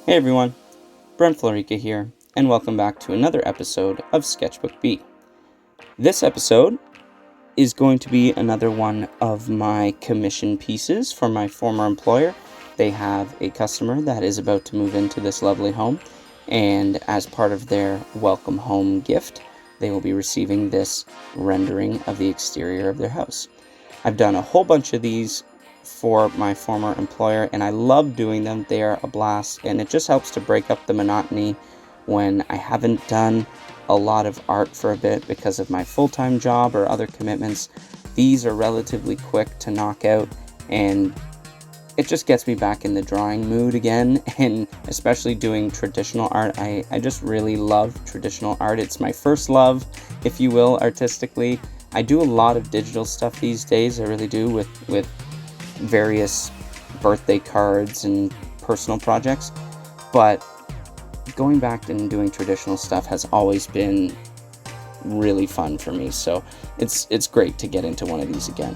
Hey everyone, Brent Florica here, and welcome back to another episode of Sketchbook B. This episode is going to be another one of my commission pieces for my former employer. They have a customer that is about to move into this lovely home, and as part of their welcome home gift, they will be receiving this rendering of the exterior of their house. I've done a whole bunch of these for my former employer, and I love doing them. They are a blast, and it just helps to break up the monotony when I haven't done a lot of art for a bit because of my full-time job or other commitments. These are relatively quick to knock out, and it just gets me back in the drawing mood again, and especially doing traditional art. I just really love traditional art. It's my first love, if you will, artistically. I do a lot of digital stuff these days, I really do, with various birthday cards and personal projects, but going back and doing traditional stuff has always been really fun for me, so it's great to get into one of these again.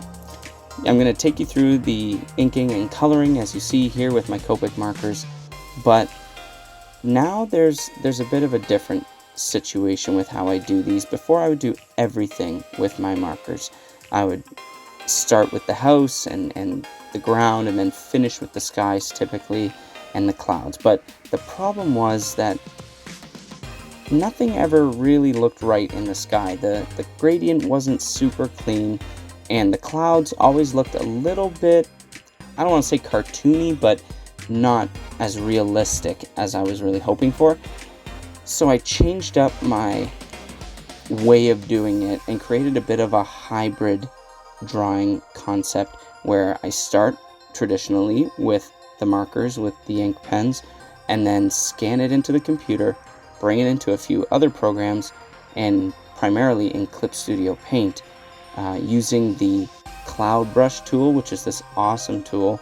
I'm going to take you through the inking and coloring as you see here with my Copic markers, but now there's a bit of a different situation with how I do these. Before, I would do everything with my markers. I would start with the house and the ground, and then finish with the skies typically and the clouds. But the problem was that nothing ever really looked right in the sky. The gradient wasn't super clean, and the clouds always looked a little bit, I don't want to say cartoony, but not as realistic as I was really hoping for. So I changed up my way of doing it and created a bit of a hybrid drawing concept where I start traditionally with the markers, with the ink pens, and then scan it into the computer, bring it into a few other programs, and primarily in Clip Studio Paint, using the Cloud Brush tool, which is this awesome tool,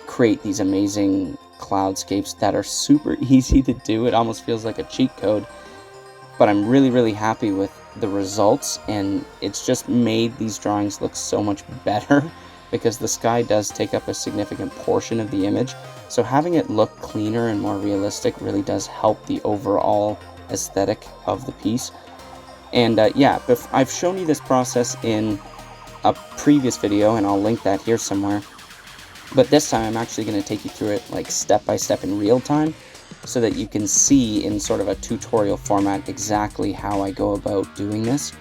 create these amazing cloudscapes that are super easy to do. It almost feels like a cheat code, but I'm really happy with the results, and it's just made these drawings look so much better because the sky does take up a significant portion of the image, so having it look cleaner and more realistic really does help the overall aesthetic of the piece. And I've shown you this process in a previous video, and I'll link that here somewhere, but this time I'm actually going to take you through it like step by step in real time, so that you can see in sort of a tutorial format exactly how I go about doing this.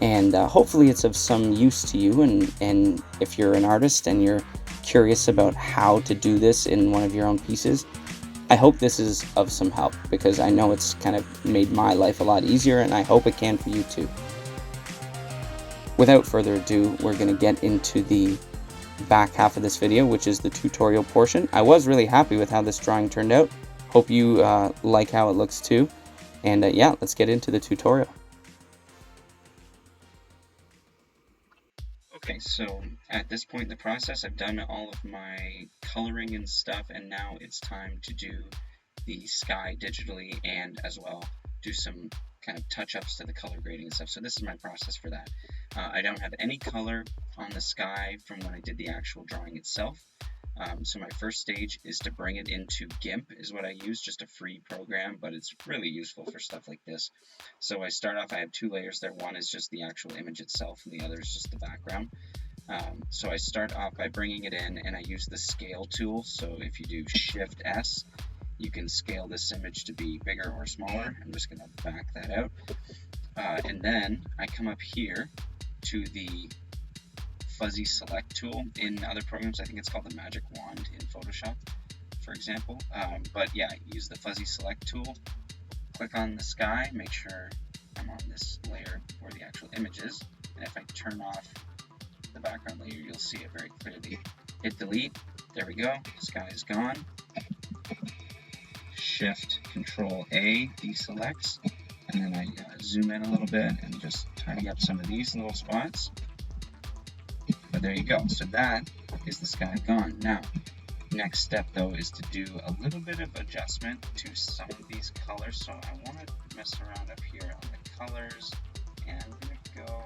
And hopefully it's of some use to you, and if you're an artist and you're curious about how to do this in one of your own pieces, I hope this is of some help, because I know it's kind of made my life a lot easier, and I hope it can for you too. Without further ado, we're going to get into the back half of this video, which is the tutorial portion. I was really happy with how this drawing turned out. Hope you like how it looks too. And let's get into the tutorial. Okay, so at this point in the process, I've done all of my coloring and stuff, and now it's time to do the sky digitally, and as well do some kind of touch-ups to the color grading and stuff. So this is my process for that. I don't have any color on the sky from when I did the actual drawing itself. So my first stage is to bring it into GIMP, is what I use, just a free program, but it's really useful for stuff like this. So I start off, I have two layers there. One is just the actual image itself, and the other is just the background. So I start off by bringing it in, and I use the scale tool. So if you do Shift S, you can scale this image to be bigger or smaller. I'm just going to back that out. And then I come up here to the fuzzy select tool. In other programs, I think it's called the magic wand in Photoshop, for example. But yeah, use the fuzzy select tool, click on the sky, make sure I'm on this layer where the actual image is, and if I turn off the background layer, you'll see it very clearly. Hit delete, there we go, sky is gone. Shift Control A deselects, and then I zoom in a little bit and just tidy up some of these little spots. But there you go, so that is the sky gone. Now, next step though is to do a little bit of adjustment to some of these colors. So I want to mess around up here on the colors, and I'm going to go,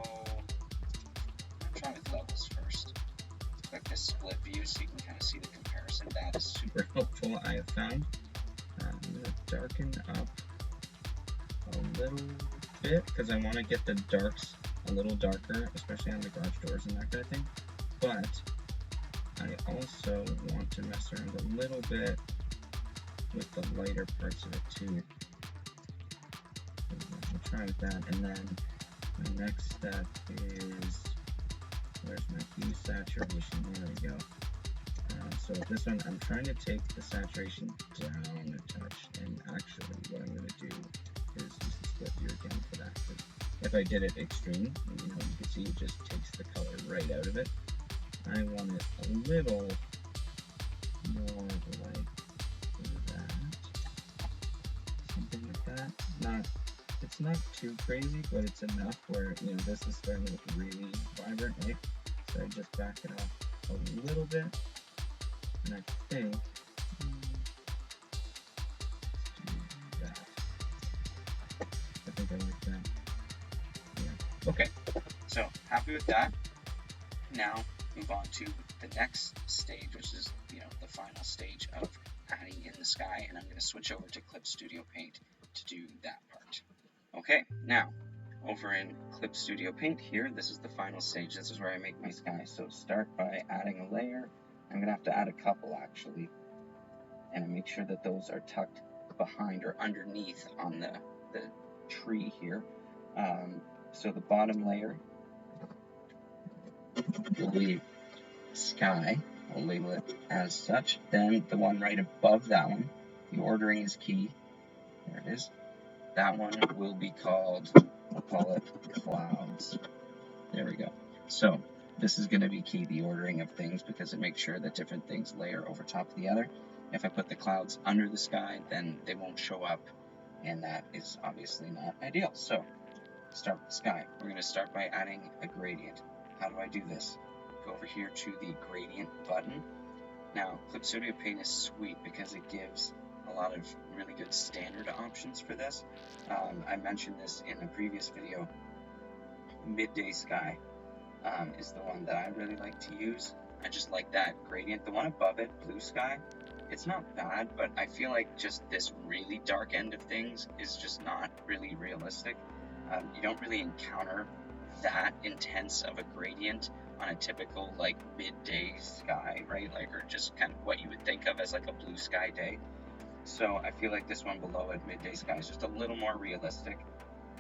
I'm trying with levels first. Click this split view so you can kind of see the comparison. and that is super helpful, I have found. I'm going to darken up a little bit because I want to get the darks a little darker, especially on the garage doors and that kind of thing. But I also want to mess around a little bit with the lighter parts of it too. I'll try with that, and then my next step is, where's my hue saturation? There we go. So with this one, I'm trying to take the saturation down a touch, and actually what I'm going to do is use the split view again for that. If I did it extreme, you can see it just takes the color right out of it. I want it a little more like that, something like that. It's not too crazy, but it's enough where this is starting to look really vibrant, right? So I just back it up a little bit, and I think I like that. Yeah. Okay, so happy with that. Now move on to the next stage, which is the final stage of adding in the sky, and I'm going to switch over to Clip Studio Paint to do that part. Okay, now over in Clip Studio Paint here, this is the final stage. This is where I make my sky. So start by adding a layer. I'm going to have to add a couple actually, and make sure that those are tucked behind or underneath on the tree here. So the bottom layer will be sky. I'll label it as such. Then the one right above that one, the ordering is key. There it is. That one will be called, we'll call it clouds. There we go. So this is going to be key, the ordering of things, because it makes sure that different things layer over top of the other. If I put the clouds under the sky, then they won't show up, and that is obviously not ideal. So start with the sky. We're going to start by adding a gradient. How do I do this? Go over here to the gradient button. Now, Clip Studio Paint is sweet because it gives a lot of really good standard options for this. I mentioned this in a previous video. Midday Sky is the one that I really like to use. I just like that gradient. The one above it, Blue Sky, it's not bad, but I feel like just this really dark end of things is just not really realistic. You don't really encounter that intense of a gradient on a typical like midday sky, right? Or just kind of what you would think of as like a blue sky day. So I feel like this one below it, Midday Sky, is just a little more realistic,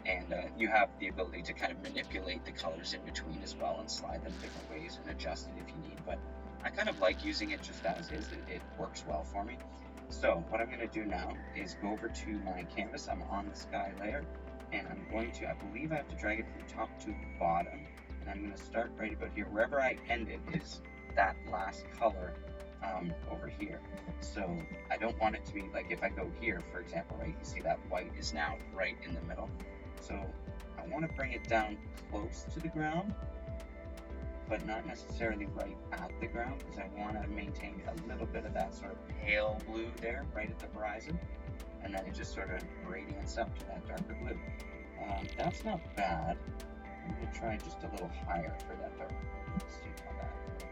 and you have the ability to kind of manipulate the colors in between as well and slide them different ways and adjust it if you need, but I kind of like using it just as is. It works well for me. So what I'm going to do now is go over to my canvas. I'm on the sky layer, and I'm going to, I believe I have to drag it from top to bottom, and I'm going to start right about here. Wherever I ended is that last color over here. So I don't want it to be like, if I go here, for example, right, you see that white is now right in the middle. So I want to bring it down close to the ground, but not necessarily right at the ground, because I want to maintain a little bit of that sort of pale blue there, right at the horizon, and then it just sort of gradients up to that darker blue. That's not bad. I'm going to try just a little higher for that darker blue. Let's see how that looks.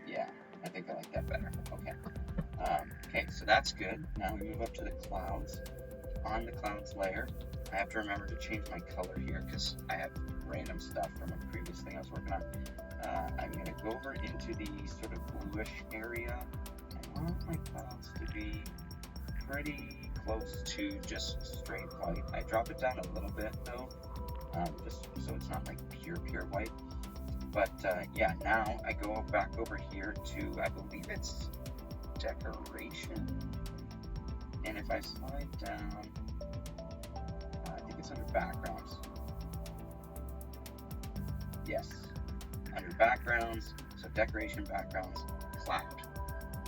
Yeah, I think I like that better. Okay. Okay, so that's good. Now we move up to the clouds. On the clouds layer, I have to remember to change my color here because I have random stuff from a previous thing I was working on. I'm going to go over into the sort of bluish area. I want my clouds to be pretty close to just straight white. I drop it down a little bit though, just so it's not like pure white. But yeah, now I go back over here to, I believe it's decoration. And if I slide down, I think it's under backgrounds. Yes, under backgrounds, so decoration, backgrounds, cloud.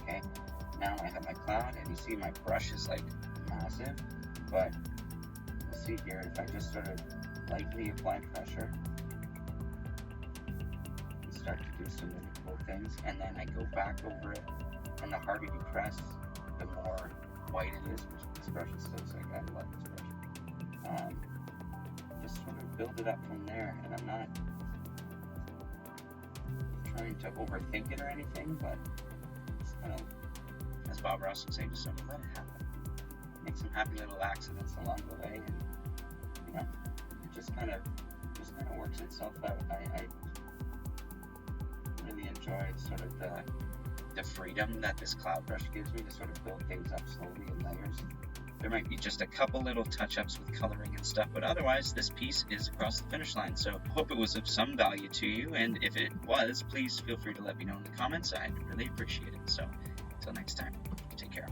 Okay, now I have my cloud, and you see my brush is like massive, but you'll see here, if I just sort of lightly apply pressure, and start to do some really cool things, and then I go back over it, and the harder you press, the more white it is, which this brush is so sick. I love this brush. Just sort of build it up from there, and I'm not trying to overthink it or anything, but just kind of, as Bob Ross would say, just sort of let it happen. Make some happy little accidents along the way, and you know, it just kind of works itself out. I really enjoy sort of the freedom that this cloud brush gives me to sort of build things up slowly in layers. There might be just a couple little touch-ups with coloring and stuff, but otherwise this piece is across the finish line. So hope it was of some value to you, and if it was, please feel free to let me know in the comments. I'd really appreciate it. So until next time, take care.